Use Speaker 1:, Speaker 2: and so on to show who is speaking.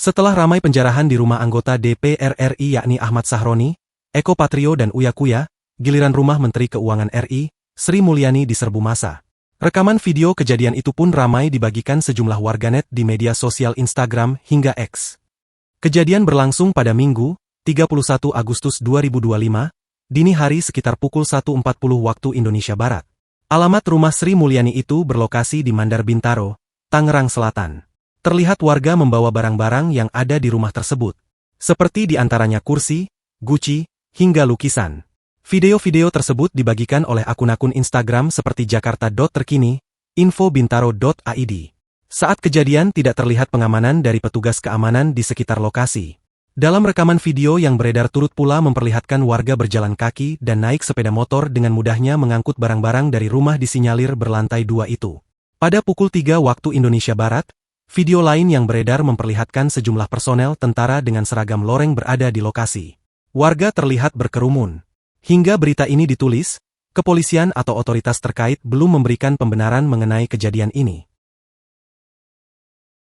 Speaker 1: Setelah ramai penjarahan di rumah anggota DPR RI yakni Ahmad Sahroni, Eko Patrio dan Uya Kuya, giliran rumah Menteri Keuangan RI, Sri Mulyani diserbu massa. Rekaman video kejadian itu pun ramai dibagikan sejumlah warganet di media sosial Instagram hingga X. Kejadian berlangsung pada Minggu, 31 Agustus 2025, dini hari sekitar pukul 1.40 waktu Indonesia Barat. Alamat rumah Sri Mulyani itu berlokasi di Mandar Bintaro, Tangerang Selatan. Terlihat warga membawa barang-barang yang ada di rumah tersebut, seperti diantaranya kursi, guci, hingga lukisan. Video-video tersebut dibagikan oleh akun-akun Instagram seperti Jakarta.terkini, info.bintaro.id. Saat kejadian tidak terlihat pengamanan dari petugas keamanan di sekitar lokasi. Dalam rekaman video yang beredar turut pula memperlihatkan warga berjalan kaki dan naik sepeda motor dengan mudahnya mengangkut barang-barang dari rumah disinyalir berlantai 2 itu. Pada pukul 3 waktu Indonesia Barat, video lain yang beredar memperlihatkan sejumlah personel tentara dengan seragam loreng berada di lokasi. Warga terlihat berkerumun. Hingga berita ini ditulis, kepolisian atau otoritas terkait belum memberikan pembenaran mengenai kejadian ini.